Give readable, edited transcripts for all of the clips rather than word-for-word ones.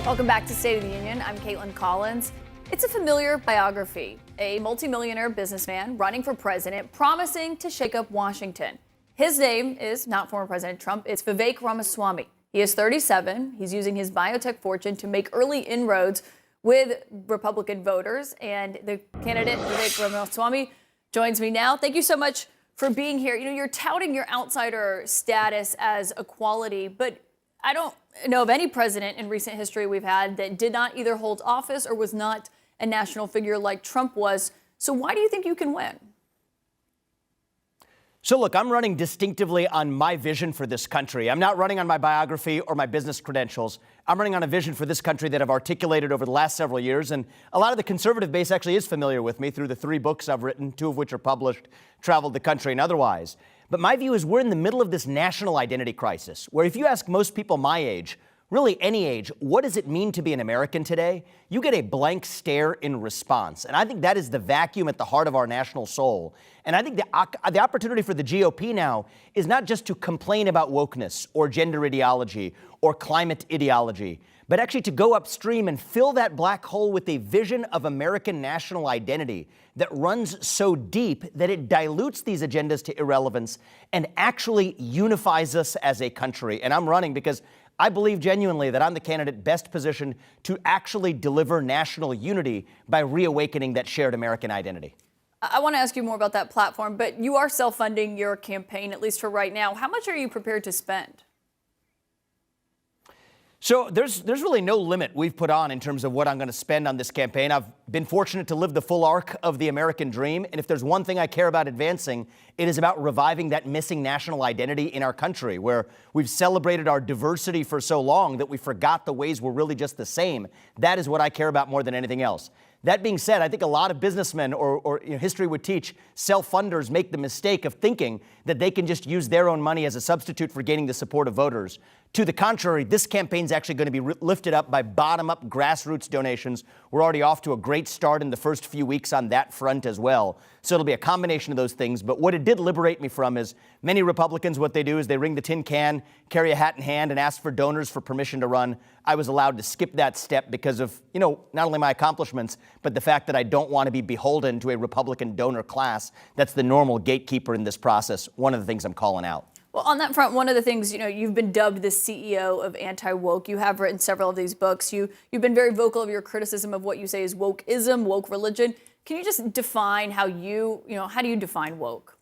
Welcome back to State of the Union. I'm Kaitlin Collins. It's a familiar biography. A multimillionaire businessman running for president, promising to shake up Washington. His name is not former President Trump. It's Vivek Ramaswamy. He is 37. He's using his biotech fortune to make early inroads with Republican voters. And the candidate, Vivek Ramaswamy, joins me now. Thank you so much for being here. You know, you're touting your outsider status as a quality, but I don't know of any president in recent history we've had that did not either hold office or was not a national figure like Trump was. So why do you think you can win? So look, I'm running distinctively on my vision for this country. I'm not running on my biography or my business credentials. I'm running on a vision for this country that I've articulated over the last several years. And a lot of the conservative base actually is familiar with me through the 3 books I've written, 2 of which are published, traveled the country and otherwise. But my view is we're in the middle of this national identity crisis, where if you ask most people my age, really any age, what does it mean to be an American today? You get a blank stare in response. And I think that is the vacuum at the heart of our national soul. And I think the opportunity for the GOP now is not just to complain about wokeness or gender ideology or climate ideology, but actually to go upstream and fill that black hole with a vision of American national identity that runs so deep that it dilutes these agendas to irrelevance and actually unifies us as a country. And I'm running because I believe genuinely that I'm the candidate best positioned to actually deliver national unity by reawakening that shared American identity. I want to ask you more about that platform, but you are self-funding your campaign, at least for right now. How much are you prepared to spend? So there's really no limit we've put on in terms of what I'm going to spend on this campaign. I've been fortunate to live the full arc of the American dream. And if there's one thing I care about advancing, it is about reviving that missing national identity in our country, where we've celebrated our diversity for so long that we forgot the ways we're really just the same. That is what I care about more than anything else. That being said, I think a lot of businessmen or history would teach self-funders make the mistake of thinking that they can just use their own money as a substitute for gaining the support of voters. To the contrary, this campaign is actually going to be lifted up by bottom-up grassroots donations. We're already off to a great start in the first few weeks on that front as well. So it'll be a combination of those things. But what it did liberate me from is many Republicans, what they do is they ring the tin can, carry a hat in hand, and ask for donors for permission to run. I was allowed to skip that step because of, not only my accomplishments, but the fact that I don't want to be beholden to a Republican donor class. That's the normal gatekeeper in this process. One of the things I'm calling out. Well, on that front, one of the things, you've been dubbed the CEO of anti-woke. You have written several of these books. You've been very vocal of your criticism of what you say is wokeism, woke religion. Can you just define how do you define woke?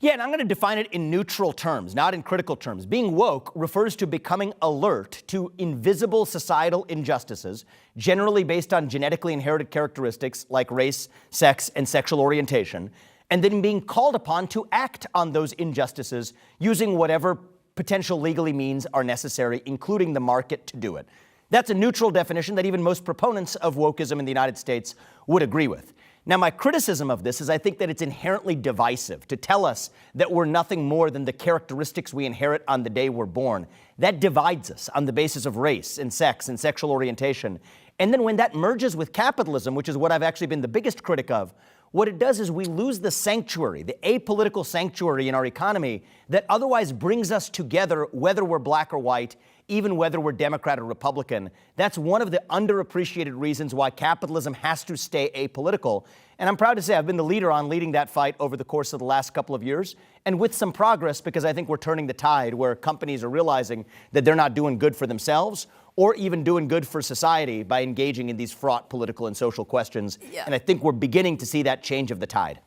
Yeah, and I'm going to define it in neutral terms, not in critical terms. Being woke refers to becoming alert to invisible societal injustices, generally based on genetically inherited characteristics like race, sex, and sexual orientation, and then being called upon to act on those injustices using whatever potential legally means are necessary, including the market, to do it. That's a neutral definition that even most proponents of wokeism in the United States would agree with. Now, my criticism of this is I think that it's inherently divisive to tell us that we're nothing more than the characteristics we inherit on the day we're born. That divides us on the basis of race and sex and sexual orientation. And then when that merges with capitalism, which is what I've actually been the biggest critic of, what it does is we lose the sanctuary, the apolitical sanctuary in our economy that otherwise brings us together, whether we're black or white, even whether we're Democrat or Republican. That's one of the underappreciated reasons why capitalism has to stay apolitical. And I'm proud to say I've been the leader on leading that fight over the course of the last couple of years, and with some progress, because I think we're turning the tide where companies are realizing that they're not doing good for themselves or even doing good for society by engaging in these fraught political and social questions. Yeah. And I think we're beginning to see that change of the tide.